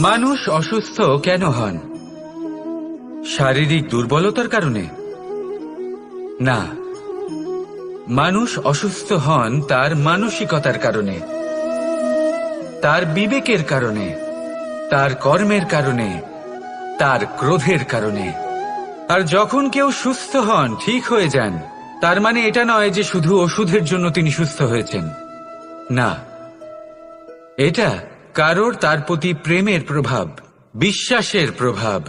মানুষ অসুস্থ কেন হন? শারীরিক দুর্বলতার কারণে? না, মানুষ অসুস্থ হন তার মানসিকতার কারণে, তার বিবেকের কারণে, তার কর্মের কারণে, তার ক্রোধের কারণে। আর যখন কেউ সুস্থ হন, ঠিক হয়ে যান, তার মানে এটা নয় যে শুধু ওষুধের জন্য তিনি সুস্থ হয়েছেন। না, এটা কারোর তার প্রতি প্রেমের প্রভাব, বিশ্বাসের প্রভাব,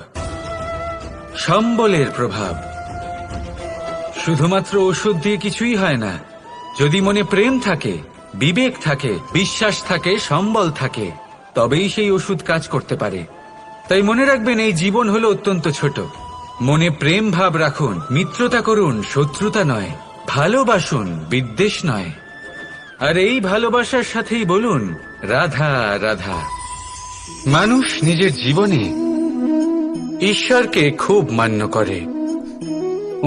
সম্বলের প্রভাব। শুধুমাত্র ওষুধ দিয়ে কিছুই হয় না। যদি মনে প্রেম থাকে, বিবেক থাকে, বিশ্বাস থাকে, সম্বল থাকে, তবেই সেই ওষুধ কাজ করতে পারে। তাই মনে রাখবেন, এই জীবন হলো অত্যন্ত ছোট। মনে প্রেম ভাব রাখুন, মিত্রতা করুন, শত্রুতা নয়। ভালোবাসুন, বিদ্বেষ নয়। আর এই ভালোবাসার সাথেই বলুন রাধা রাধা। মানুষ নিজের জীবনে ঈশ্বরকে খুব মান্য করে,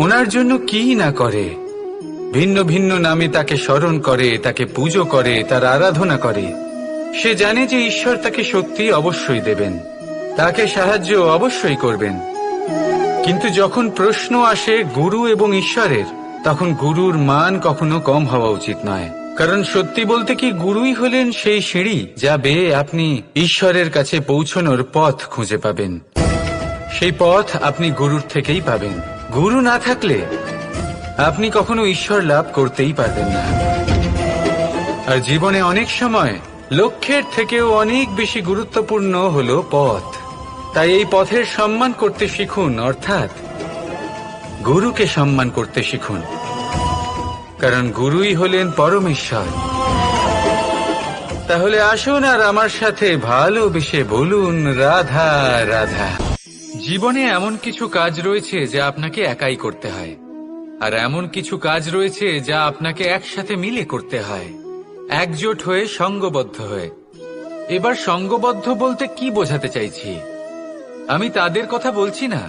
ওনার জন্য কি না করে। ভিন্ন ভিন্ন নামে তাকে স্মরণ করে, তাকে পুজো করে, তার আরাধনা করে। সে জানে যে ঈশ্বর তাকে শক্তি অবশ্যই দেবেন, তাকে সাহায্য অবশ্যই করবেন। কিন্তু যখন প্রশ্ন আসে গুরু এবং ঈশ্বরের, তখন গুরুর মান কখনো কম হওয়া উচিত নয়। কারণ সত্যি বলতে কি, গুরুই হলেন সেই সিঁড়ি যা বেয়ে আপনি ঈশ্বরের কাছে পৌঁছানোর পথ খুঁজে পাবেন। সেই পথ আপনি গুরুর থেকেই পাবেন। গুরু না থাকলে আপনি কখনো ঈশ্বর লাভ করতেই পারবেন না। আর জীবনে অনেক সময় লক্ষ্যের থেকেও অনেক বেশি গুরুত্বপূর্ণ হলো পথ। তাই এই পথের সম্মান করতে শিখুন, অর্থাৎ গুরুকে সম্মান করতে শিখুন। কারণ গুরুই হলেন পরমেশ্বর। তাহলে আসুন আর আমার সাথে ভালোবেসে বলুন রাধা রাধা। জীবনে এমন কিছু কাজ রয়েছে যা আপনাকে একাই করতে হয়, আর এমন কিছু কাজ রয়েছে যা আপনাকে একসাথে মিলে করতে হয়, একজোট হয়ে, সঙ্গবদ্ধ হয়ে। এবার সঙ্গবদ্ধ বলতে কি বোঝাতে চাইছি? আমি তাদের কথা বলছি না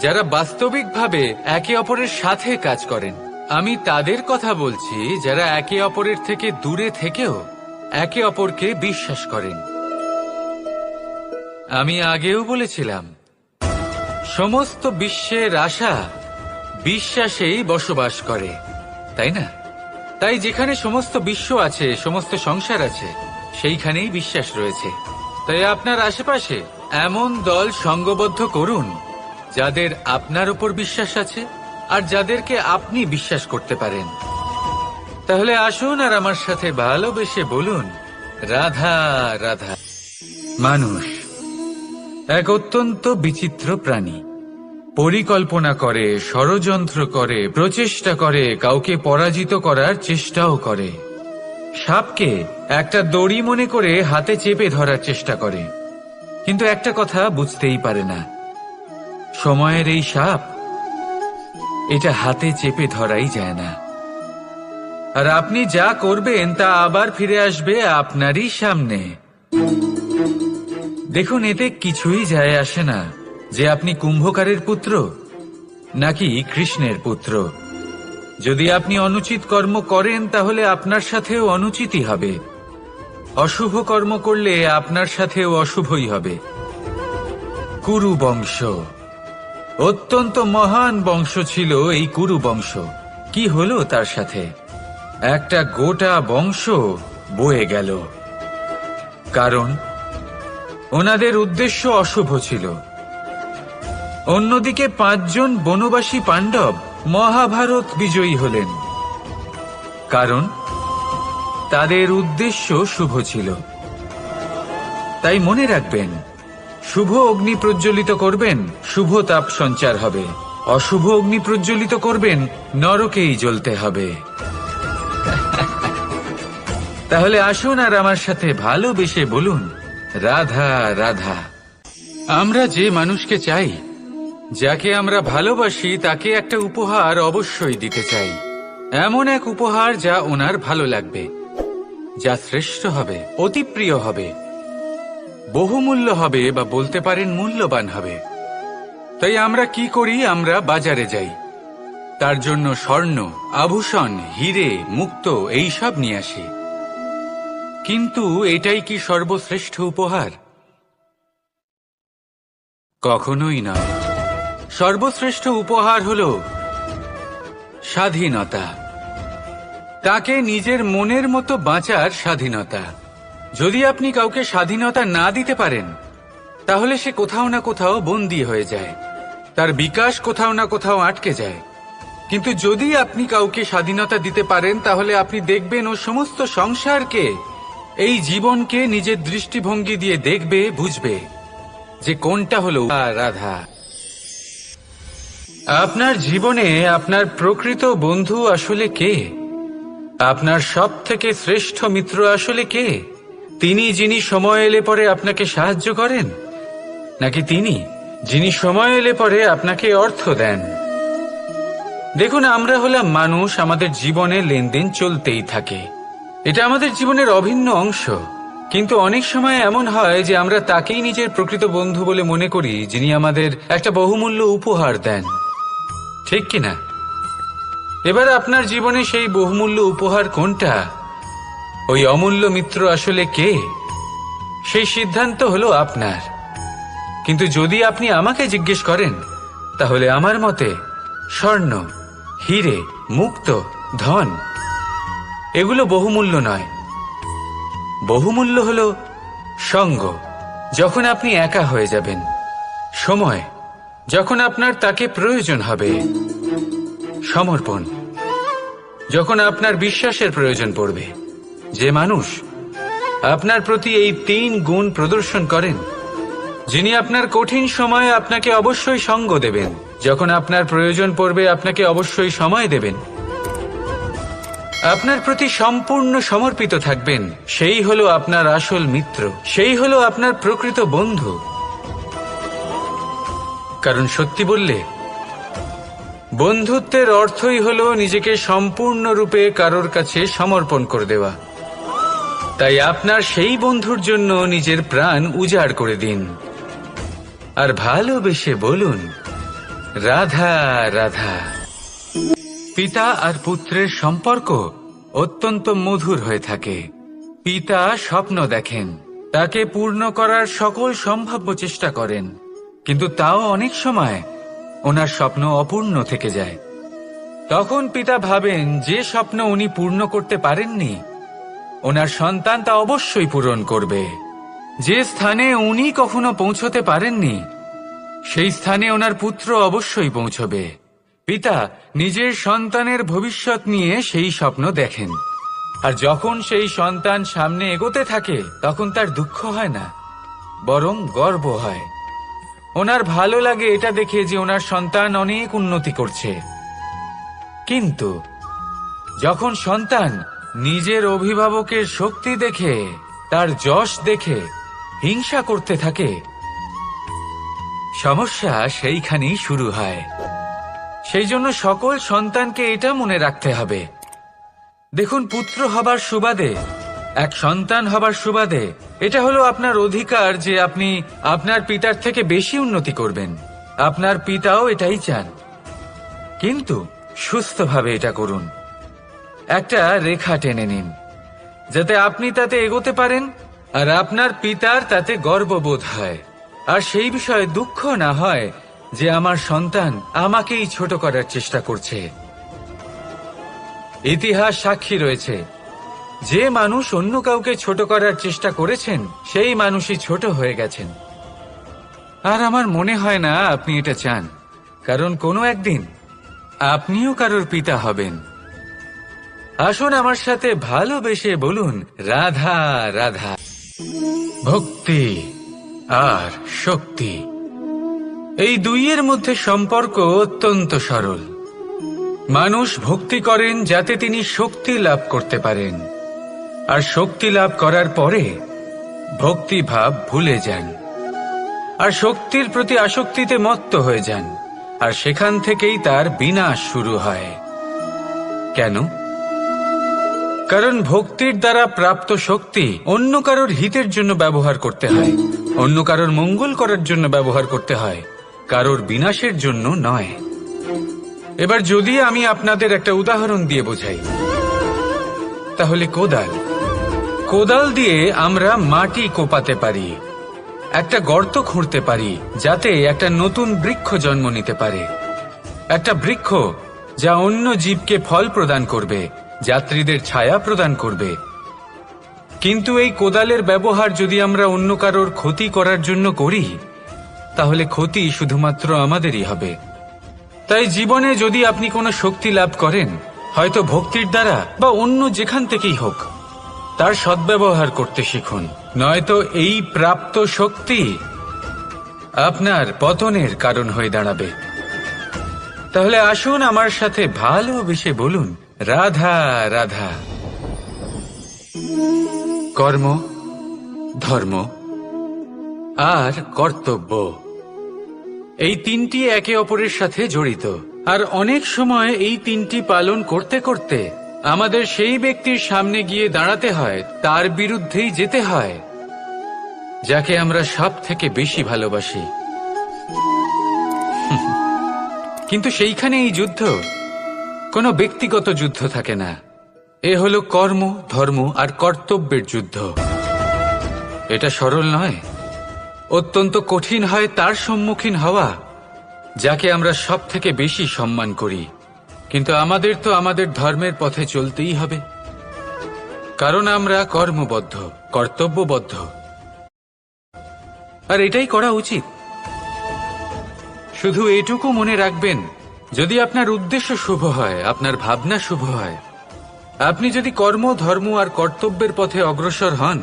যারা বাস্তবিকভাবে একে অপরের সাথে কাজ করেন। আমি তাদের কথা বলছি যারা একে অপরের থেকে দূরে থেকেও একে অপরকে বিশ্বাস করেন। আমি আগেও বলেছিলাম, সমস্ত বিশ্বের আশা বিশ্বাসেই বসবাস করে, তাই না? তাই যেখানে সমস্ত বিশ্ব আছে, সমস্ত সংসার আছে, সেইখানেই বিশ্বাস রয়েছে। তাই আপনার আশেপাশে এমন দল সঙ্গবদ্ধ করুন যাদের আপনার উপর বিশ্বাস আছে আর যাদেরকে আপনি বিশ্বাস করতে পারেন। তাহলে আসুন আর আমার সাথে ভালোবেসে বলুন রাধা রাধা। মানুষ এক অত্যন্ত বিচিত্র প্রাণী। পরিকল্পনা করে, ষড়যন্ত্র করে, প্রচেষ্টা করে, কাউকে পরাজিত করার চেষ্টাও করে। সাপকে একটা দড়ি মনে করে হাতে চেপে ধরার চেষ্টা করে, কিন্তু একটা কথা বুঝতেই পারে না, সময়ের এই সাপ, এটা হাতে চেপে ধরাই যায় না। আর আপনি যা করবেন তা আবার ফিরে আসবে আপনারই সামনে। দেখুন, এতে কিছুই যায় আসে না যে আপনি কুম্ভকারের পুত্র নাকি কৃষ্ণের পুত্র। যদি আপনি অনুচিত কর্ম করেন তাহলে আপনার সাথেও অনুচিতই হবে। অশুভ কর্ম করলে আপনার সাথেও অশুভই হবে। কুরু বংশ অত্যন্ত মহান বংশ ছিল। এই কুরু বংশ কি হলো তার সাথে? একটা গোটা বংশ বয়ে গেল, কারণ ওনাদের উদ্দেশ্য অশুভ ছিল। অন্যদিকে 5 জন বনবাসী পাণ্ডব মহাভারত বিজয়ী হলেন, কারণ তাদের উদ্দেশ্য শুভ ছিল। তাই মনে রাখবেন, শুভ অগ্নি প্রজ্বলিত করবেন, শুভ তাপ সঞ্চার হবে। অশুভ অগ্নি প্রজ্বলিত করবেন, নরকেই জ্বলতে হবে। তাহলে আসুন আর আমার সাথে ভালোবেসে বলুন রাধা রাধা। আমরা যে মানুষকে চাই, যাকে আমরা ভালোবাসি, তাকে একটা উপহার অবশ্যই দিতে চাই। এমন এক উপহার যা ওনার ভালো লাগবে, যা শ্রেষ্ঠ হবে, অতি প্রিয় হবে, বহুমূল্য হবে, বা বলতে পারেন মূল্যবান হবে। তাই আমরা কি করি? আমরা বাজারে যাই, তার জন্য স্বর্ণ, আভূষণ, হিরে, মুক্ত এইসব নিয়ে আসি। কিন্তু এটাই কি সর্বশ্রেষ্ঠ উপহার? কখনোই নয়। সর্বশ্রেষ্ঠ উপহার হল স্বাধীনতা, তাকে নিজের মনের মতো বাঁচার স্বাধীনতা। যদি আপনি কাউকে স্বাধীনতা না দিতে পারেন, তাহলে সে কোথাও না কোথাও বন্দী হয়ে যায়, তার বিকাশ কোথাও না কোথাও আটকে যায়। কিন্তু যদি আপনি কাউকে স্বাধীনতা দিতে পারেন, তাহলে আপনি দেখবেন ও সমস্ত সংসারকে, এই জীবনকে নিজের দৃষ্টিভঙ্গি দিয়ে দেখবে, বুঝবে যে কোনটা হলো রাধা। আপনার জীবনে আপনার প্রকৃত বন্ধু আসলে কে? আপনার সব থেকে শ্রেষ্ঠ মিত্র আসলে কে? তিনি যিনি সময় এলে পরে আপনাকে সাহায্য করেন, নাকি তিনি যিনি সময় এলে পরে আপনাকে অর্থ দেন? দেখুন, আমরা হলাম মানুষ, আমাদের জীবনে লেনদেন চলতেই থাকে, এটা আমাদের জীবনের অভিন্ন অংশ। কিন্তু অনেক সময় এমন হয় যে আমরা তাকেই নিজের প্রকৃত বন্ধু বলে মনে করি, যিনি আমাদের একটা বহুমূল্য উপহার দেন, ঠিক কিনা? এবার আপনার জীবনে সেই বহুমূল্য উপহার কোনটা, ওই অমূল্য মিত্র আসলে কে, সেই সিদ্ধান্ত হলো আপনার। কিন্তু যদি আপনি আমাকে জিজ্ঞেস করেন, তাহলে আমার মতে স্বর্ণ, হিরে, মুক্ত, ধন এগুলো বহুমূল্য নয়। বহুমূল্য হলো সঙ্গ, যখন আপনি একা হয়ে যাবেন, সময়, যখন আপনার তাকে প্রয়োজন হবে, সমর্পণ, যখন আপনার বিশ্বাসের প্রয়োজন পড়বে। যে মানুষ আপনার প্রতি এই 3 গুণ প্রদর্শন করেন, যিনি আপনার কঠিন সময়ে আপনাকে অবশ্যই সঙ্গ দেবেন, যখন আপনার প্রয়োজন পড়বে আপনাকে অবশ্যই সময় দেবেন, আপনার প্রতি সম্পূর্ণ সমর্পিত থাকবেন, সেই হলো আপনার আসল মিত্র, সেই হলো আপনার প্রকৃত বন্ধু। কারণ সত্যি বললে, বন্ধুত্বের অর্থই হলো নিজেকে সম্পূর্ণরূপে কারোর কাছে সমর্পণ করে দেওয়া। তাই আপনার সেই বন্ধুর জন্য নিজের প্রাণ উজাড় করে দিন, আর ভালোবেসে বলুন, রাধা রাধা। পিতা আর পুত্রের সম্পর্ক অত্যন্ত মধুর হয়ে থাকে। পিতা স্বপ্ন দেখেন, তাকে পূর্ণ করার সকল সম্ভাব্য চেষ্টা করেন, কিন্তু তাও অনেক সময় ওনার স্বপ্ন অপূর্ণ থেকে যায়। তখন পিতা ভাবেন যে স্বপ্ন উনি পূর্ণ করতে পারেননি, ওনার সন্তান তা অবশ্যই পূরণ করবে। যে স্থানে উনি কখনো পৌঁছতে পারেননি, সেই স্থানে ওনার পুত্র অবশ্যই পৌঁছবে। পিতা নিজের সন্তানের ভবিষ্যৎ নিয়ে সেই স্বপ্ন দেখেন, আর যখন সেই সন্তান সামনে এগোতে থাকে, তখন তার দুঃখ হয় না, বরং গর্ব হয়। ওনার ভালো লাগে এটা দেখে যে ওনার সন্তান অনেক উন্নতি করছে। কিন্তু যখন সন্তান নিজের অভিভাবকের শক্তি দেখে, তার যশ দেখে হিংসা করতে থাকে, সমস্যা সেইখানেই শুরু হয়। সেই জন্য সকল সন্তানকে এটা মনে রাখতে হবে, দেখুন, পুত্র হবার সুবাদে, এক সন্তান হবার সুবাদে এটা হলো আপনার অধিকার যে আপনি আপনার পিতার থেকে বেশি উন্নতি করবেন। আপনার পিতাও এটাই চান, কিন্তু সুস্থভাবে এটা করুন। একটা রেখা টেনে নিন, যাতে আপনি তাতে এগোতে পারেন, আর আপনার পিতার তাতে গর্ববোধ হয়, আর সেই বিষয়ে দুঃখ না হয় যে আমার সন্তান আমাকেই ছোট করার চেষ্টা করছে। ইতিহাস সাক্ষী রয়েছে, যে মানুষ অন্য কাউকে ছোট করার চেষ্টা করেছেন, সেই মানুষই ছোট হয়ে গেছেন। আর আমার মনে হয় না আপনি এটা চান, কারণ কোনো একদিন আপনিও কারোর পিতা হবেন। আসুন আমার সাথে ভালোবেসে বলুন, রাধা রাধা। ভক্তি আর শক্তি, এই দুইয়ের মধ্যে সম্পর্ক অত্যন্ত সরল। মানুষ ভক্তি করেন যাতে তিনি শক্তি লাভ করতে পারেন, আর শক্তি লাভ করার পরে ভক্তি ভাব ভুলে যান, আর শক্তির প্রতি আসক্তিতে মত্ত হয়ে যান, আর সেখান থেকেই তার বিনাশ শুরু হয়। কেন? কারণ ভক্তির দ্বারা প্রাপ্ত শক্তি অন্য কারোর হিতের জন্য ব্যবহার করতে হয়, অন্য কারোর মঙ্গল করার জন্য ব্যবহার করতে হয়, কারোর বিনাশের জন্য নয়। এবার যদি আমি আপনাদের একটা উদাহরণ দিয়ে বোঝাই, তাহলে কোদাল দিয়ে আমরা মাটি কোপাতে পারি। একটা গর্ত খুঁড়তে পারি, যাতে একটা নতুন বৃক্ষ জন্ম নিতে পারে, একটা বৃক্ষ যা অন্য জীবকে ফল প্রদান করবে, যাত্রীদের ছায়া প্রদান করবে। কিন্তু এই কোদালের ব্যবহার যদি আমরা অন্য কারোর ক্ষতি করার জন্য করি, তাহলে ক্ষতি শুধুমাত্র আমাদেরই হবে। তাই জীবনে যদি আপনি কোনো শক্তি লাভ করেন, হয়তো ভক্তির দ্বারা বা অন্য যেখান থেকেই হোক, তার সদ্ব্যবহার করতে শিখুন, নয়তো এই প্রাপ্ত শক্তি আপনার পতনের কারণ হয়ে দাঁড়াবে। তাহলে আসুন আমার সাথে ভালোবেসে বলুন, রাধা রাধা। কর্ম, ধর্ম আর কর্তব্য, এই তিনটি একে অপরের সাথে জড়িত। আর অনেক সময় এই তিনটি পালন করতে করতে আমাদের সেই ব্যক্তির সামনে গিয়ে দাঁড়াতে হয়, তার বিরুদ্ধেই যেতে হয়, যাকে আমরা সব থেকে বেশি ভালোবাসি। কিন্তু সেইখানে এই যুদ্ধ কোনো ব্যক্তিগত যুদ্ধ থাকে না, এ হলো কর্ম, ধর্ম আর কর্তব্যের যুদ্ধ। এটা সরল নয়, অত্যন্ত কঠিন হয় তার সম্মুখীন হওয়া যাকে আমরা সব থেকে বেশি সম্মান করি। কিন্তু আমাদের তো আমাদের ধর্মের পথে চলতেই হবে, কারণ আমরা কর্মবদ্ধ, কর্তব্যবদ্ধ, আর এটাই করা উচিত। শুধু এটুকু মনে রাখবেন, যদি আপনার উদ্দেশ্য শুভ হয়, আপনার ভাবনা শুভ হয়, আপনি যদি কর্ম, ধর্ম আর কর্তব্যের পথে অগ্রসর হন,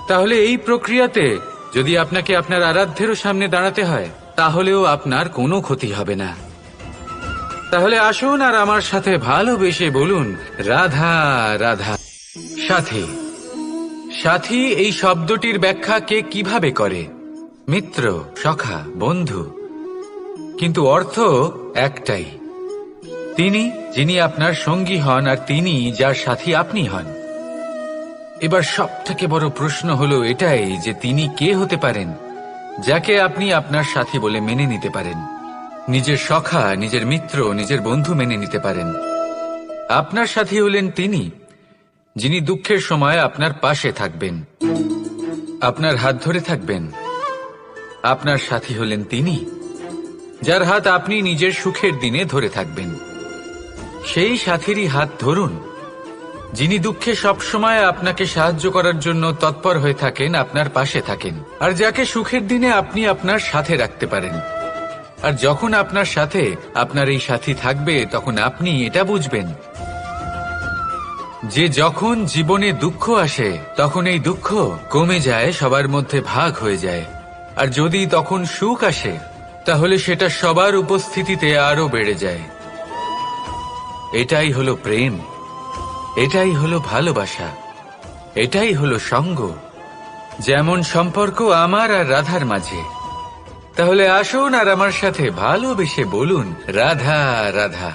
তাহলে এই প্রক্রিয়াতে যদি আপনাকে আপনার আরাধ্যেরও সামনে দাঁড়াতে হয়, তাহলেও আপনার কোনো ক্ষতি হবে না। তাহলে আসুন আর আমার সাথে ভালোবেসে বলুন, রাধা রাধা। সাথী, সাথী এই শব্দটির ব্যাখ্যা কে কিভাবে করে? মিত্র, সখা, বন্ধু। কিন্তু অর্থ একটাই, তিনি যিনি আপনার সঙ্গী হন আর তিনি যার সাথী আপনি হন। এবার সব থেকে বড় প্রশ্ন হলো এটাই যে তিনি কে হতে পারেন যাকে আপনি আপনার সাথী বলে মেনে নিতে পারেন, নিজের সখা, নিজের মিত্র, নিজের বন্ধু মেনে নিতে পারেন। আপনার সাথী হলেন তিনি যিনি দুঃখের সময় আপনার পাশে থাকবেন, আপনার হাত ধরে থাকবেন। আপনার সাথী হলেন তিনি যার হাত আপনি নিজের সুখের দিনে ধরে থাকবেন। সেই সাথীরই হাত ধরুন যিনি দুঃখে সবসময় আপনাকে সাহায্য করার জন্য তৎপর হয়ে থাকেন, আপনার পাশে থাকেন, আর যাকে সুখের দিনে আপনি আপনার সাথে রাখতে পারেন। আর যখন আপনার সাথে আপনার এই সাথী থাকবে, তখন আপনি এটা বুঝবেন যে যখন জীবনে দুঃখ আসে, তখন এই দুঃখ কমে যায়, সবার মধ্যে ভাগ হয়ে যায়। আর যদি তখন সুখ আসে, তাহলে সেটা সবার উপস্থিতিতে আরো বেড়ে যায়। এটাই হলো প্রেম, এটাই হলো ভালোবাসা, এটাই হলো সঙ্গ, যেমন সম্পর্ক আমার আর রাধার মাঝে। তাহলে আসুন আর আমার সাথে ভালোবেসে বলুন, রাধা রাধা।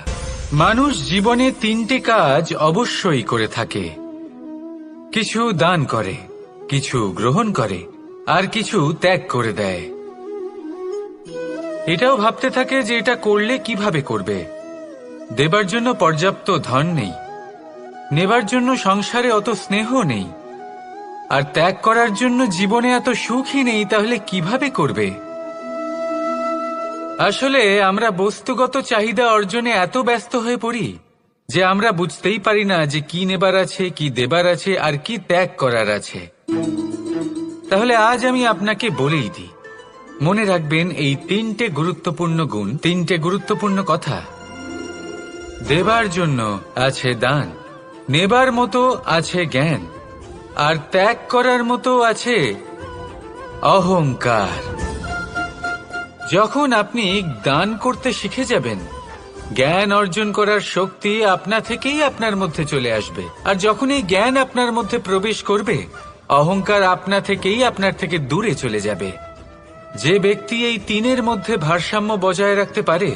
মানুষ জীবনে তিনটে কাজ অবশ্যই করে থাকে, কিছু দান করে, কিছু গ্রহণ করে, আর কিছু ত্যাগ করে দেয়। এটাও ভাবতে থাকে যে এটা করলে কিভাবে করবে। দেবার জন্য পর্যাপ্ত ধন নেই, নেবার জন্য সংসারে অত স্নেহ নেই, আর ত্যাগ করার জন্য জীবনে এত সুখই নেই, তাহলে কিভাবে করবে? আসলে আমরা বস্তুগত চাহিদা অর্জনে এত ব্যস্ত হয়ে পড়ি যে আমরা বুঝতেই পারি না যে কি নেবার আছে, কি দেবার আছে, আর কি ত্যাগ করার আছে। তাহলে আজ আমি আপনাকে বলেই দিই, মনে রাখবেন এই তিনটে গুরুত্বপূর্ণ গুণ, তিনটে গুরুত্বপূর্ণ কথা। দেবার জন্য আছে দান, নেবার মতো আছে জ্ঞান, আর ত্যাগ করার মতো আছে অহংকার। যখন আপনি দান করতে শিখে যাবেন, জ্ঞান অর্জন করার শক্তি আপনা থেকেই আপনার মধ্যে চলে আসবে। আর যখন এই জ্ঞান আপনার মধ্যে প্রবেশ করবে, অহংকার আপনা থেকেই আপনার থেকে দূরে চলে যাবে। যে ব্যক্তি এই তিনের মধ্যে ভারসাম্য বজায় রাখতে পারে,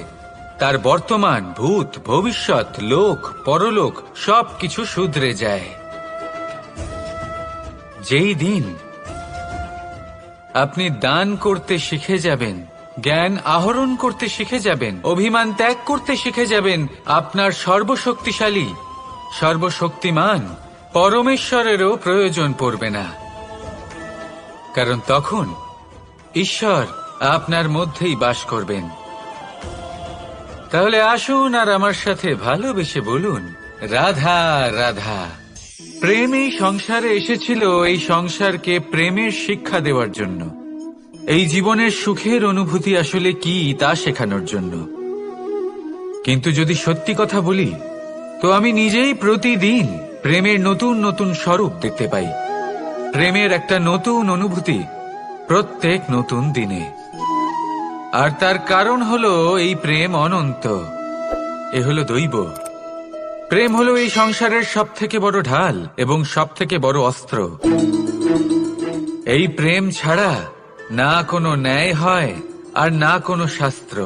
তার বর্তমান, ভূত, ভবিষ্যৎ, লোক, পরলোক সবকিছু শুধরে যায়। যেই দিন আপনি দান করতে শিখে যাবেন, জ্ঞান আহরণ করতে শিখে যাবেন, অভিমান ত্যাগ করতে শিখে যাবেন, আপনার সর্বশক্তিশালী, সর্বশক্তিমান পরমেশ্বরেরও প্রয়োজন পড়বে না। কারণ তখন ঈশ্বর আপনার মধ্যেই বাস করবেন। তাহলে আসুন আর আমার সাথে ভালোবেসে বলুন, রাধা রাধা। প্রেম এই সংসারে এসেছিল এই সংসারকে প্রেমের শিক্ষা দেওয়ার জন্য, এই জীবনের সুখের অনুভূতি আসলে কি তা শেখানোর জন্য। কিন্তু যদি সত্যি কথা বলি, তো আমি নিজেই প্রতিদিন প্রেমের নতুন নতুন স্বরূপ দেখতে পাই, প্রেমের একটা নতুন অনুভূতি প্রত্যেক নতুন দিনে। আর তার কারণ হলো এই প্রেম অনন্ত, এ হলো দৈব। প্রেম হলো এই সংসারের সব থেকে বড় ঢাল এবং সব থেকে বড় অস্ত্র। এই প্রেম ছাড়া না কোনো ন্যায় হয় আর না কোনো শাস্ত্র,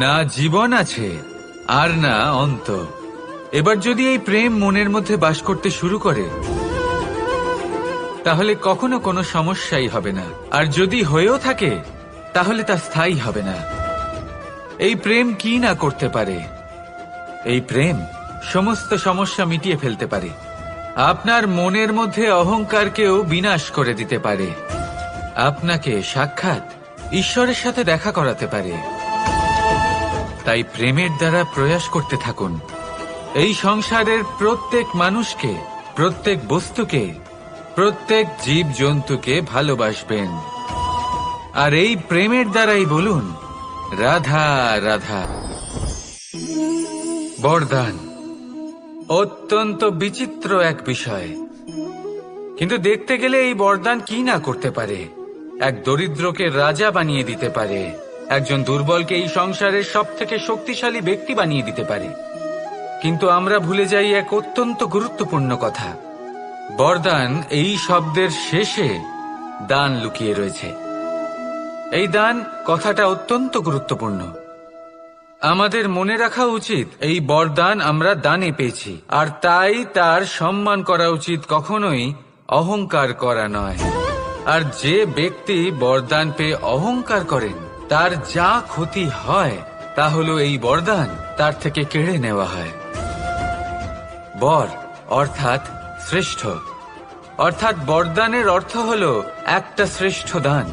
না জীবন আছে আর না অন্ত। এবার যদি এই প্রেম মনের মধ্যে বাস করতে শুরু করে, তাহলে কখনো কোনো সমস্যাই হবে না, আর যদি হয়েও থাকে তাহলে তা স্থায়ী হবে না। এই প্রেম কি না করতে পারে? এই প্রেম সমস্ত সমস্যা মিটিয়ে ফেলতে পারে, আপনার মনের মধ্যে অহংকারকেও বিনাশ করে দিতে পারে, আপনাকে সাক্ষাৎ ঈশ্বরের সাথে দেখা করাতে পারে। তাই প্রেমের দ্বারা প্রয়াস করতে থাকুন, এই সংসারের প্রত্যেক মানুষকে, প্রত্যেক বস্তুকে, প্রত্যেক জীব জন্তুকে ভালোবাসবেন। আর এই প্রেমের দ্বারাই বলুন, রাধা রাধা। বরদান অত্যন্ত বিচিত্র এক বিষয়, কিন্তু দেখতে গেলে এই বরদান কি না করতে পারে? এক দরিদ্রকে রাজা বানিয়ে দিতে পারে, একজন দুর্বলকে এই সংসারের সব থেকে শক্তিশালী ব্যক্তি বানিয়ে দিতে পারে। কিন্তু আমরা ভুলে যাই এক অত্যন্ত গুরুত্বপূর্ণ কথা, বরদান এই শব্দের শেষে দান লুকিয়ে রয়েছে। এই দান কথাটা অত্যন্ত গুরুত্বপূর্ণ। আমাদের মনে রাখা উচিত এই বরদান আমরা দানে পেয়েছি, আর তাই তার সম্মান করা উচিত, কখনোই অহংকার করা নয়। আর যে ব্যক্তি বরদান পেয়ে অহংকার করেন, তার যা ক্ষতি হয় তা হলো এই বরদান তার থেকে কেড়ে নেওয়া হয়। বর অর্থাৎ শ্রেষ্ঠ, অর্থাৎ বরদানের অর্থ হলো একটা শ্রেষ্ঠ দান,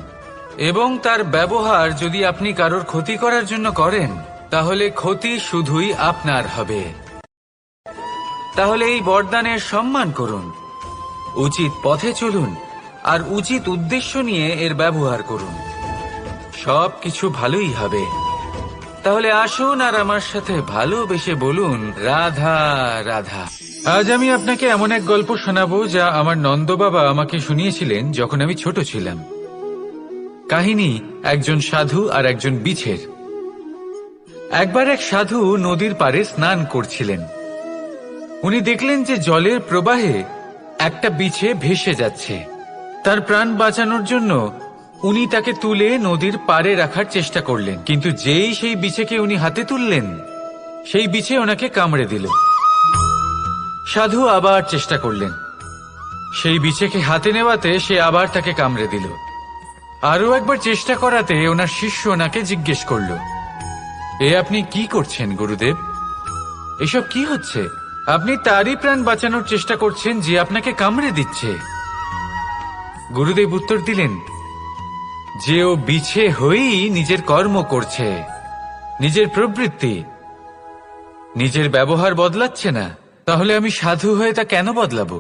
এবং তার ব্যবহার যদি আপনি কারোর ক্ষতি করার জন্য করেন, তাহলে ক্ষতি শুধুই আপনার হবে। তাহলে এই বরদানের সম্মান করুন, উচিত পথে চলুন, আর উচিত উদ্দেশ্য নিয়ে এর ব্যবহার করুন, সবকিছু ভালোই হবে। তাহলে আসুন আর আমার সাথে ভালোবেসে বলুন, রাধা রাধা। আজ আমি আপনাকে এমন এক গল্প শোনাবো যা আমার নন্দ বাবা আমাকে শুনিয়েছিলেন যখন আমি ছোট ছিলাম। কাহিনী একজন সাধু আর একজন বিছের। একবার এক সাধু নদীর পাড়ে স্নান করছিলেন। উনি দেখলেন যে জলের প্রবাহে একটা বিছে ভেসে যাচ্ছে। তার প্রাণ বাঁচানোর জন্য উনি তাকে তুলে নদীর পাড়ে রাখার চেষ্টা করলেন, কিন্তু যেই সেই বিছেকে উনি হাতে তুললেন, সেই বিছে ওনাকে কামড়ে দিল। সাধু আবার চেষ্টা করলেন, সেই বিছেকে হাতে নেওয়াতে সে আবার তাকে কামড়ে দিল। আরো একবার চেষ্টা করাতে ওনার শিষ্য ওনাকে জিজ্ঞেস করল, এ আপনি কি করছেন গুরুদেব? এসব কি হচ্ছে? আপনি তারই প্রাণ বাঁচানোর চেষ্টা করছেন যে আপনাকে কামড়ে দিচ্ছে। গুরুদেব উত্তর দিলেন যে ও বিছে হয়েই নিজের কর্ম করছে, নিজের প্রবৃত্তি, নিজের ব্যবহার বদলাচ্ছে না। তাহলে আমি সাধু হয়ে তা কেন বদলাবো?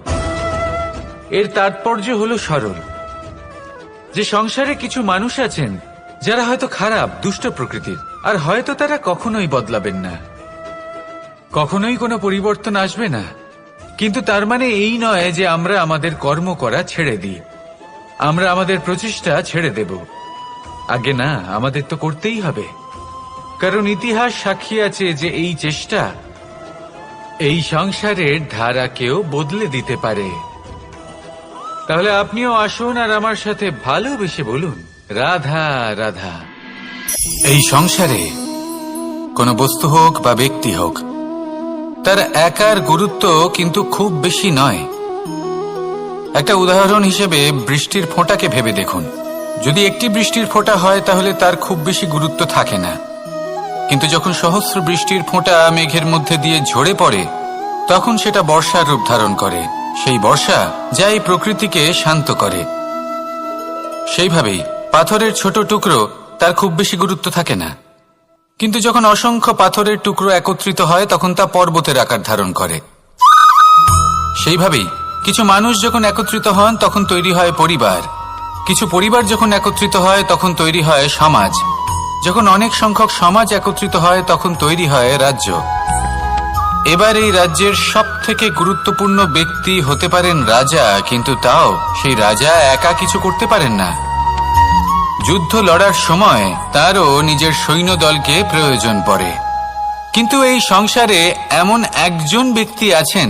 এর তাৎপর্য হলো সরল, যে সংসারে কিছু মানুষ আছেন যারা হয়তো খারাপ, দুষ্ট প্রকৃতির, আর হয়তো তারা কখনোই বদলাবেন না, কখনোই কোনো পরিবর্তন আসবে না। কিন্তু তার মানে এই নয় যে আমরা আমাদের কর্ম করা ছেড়ে দিই, আমরা আমাদের প্রচেষ্টা ছেড়ে দেব। আগে না, আমাদের তো করতেই হবে, কারণ ইতিহাস সাক্ষী আছে যে এই চেষ্টা এই সংসারের ধারাকেও বদলে দিতে পারে। তাহলে আপনিও আসুন আর আমার সাথে ভালোবেসে বলুন, রাধা রাধা। এই সংসারে কোনো বস্তু হোক বা ব্যক্তি হোক, তার একার গুরুত্ব কিন্তু খুব বেশি নয়। একটা উদাহরণ হিসেবে বৃষ্টির ফোঁটাকে ভেবে দেখুন। যদি একটি বৃষ্টির ফোঁটা হয় তাহলে তার খুব বেশি গুরুত্ব থাকে না, কিন্তু যখন সহস্র বৃষ্টির ফোঁটা মেঘের মধ্যে দিয়ে ঝরে পড়ে, তখন সেটা বর্ষার রূপ ধারণ করে। সেই বর্ষা যা এই প্রকৃতিকে শান্ত করে। সেইভাবেই পাথরের ছোট টুকরো তার খুব বেশি গুরুত্ব থাকে না, কিন্তু যখন অসংখ্য পাথরের টুকরো একত্রিত হয় তখন তা পর্বতের আকার ধারণ করে। সেইভাবেই কিছু মানুষ যখন একত্রিত হন তখন তৈরি হয় পরিবার, কিছু পরিবার যখন একত্রিত হয় তখন তৈরি হয় সমাজ, যখন অনেক সংখ্যক সমাজ একত্রিত হয় তখন তৈরি হয় রাজ্য। এবার এই রাজ্যের সবথেকে গুরুত্বপূর্ণ ব্যক্তি হতে পারেন রাজা, কিন্তু তাও সেই রাজা একা কিছু করতে পারেন না। যুদ্ধ লড়ার সময় তারও নিজের সৈন্যদলকে প্রয়োজন পড়ে। কিন্তু এই সংসারে এমন একজন ব্যক্তি আছেন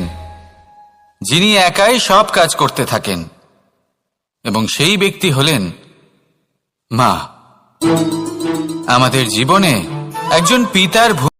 যিনি একাই সব কাজ করতে থাকেন, এবং সেই ব্যক্তি হলেন মা। আমাদের জীবনে একজন পিতার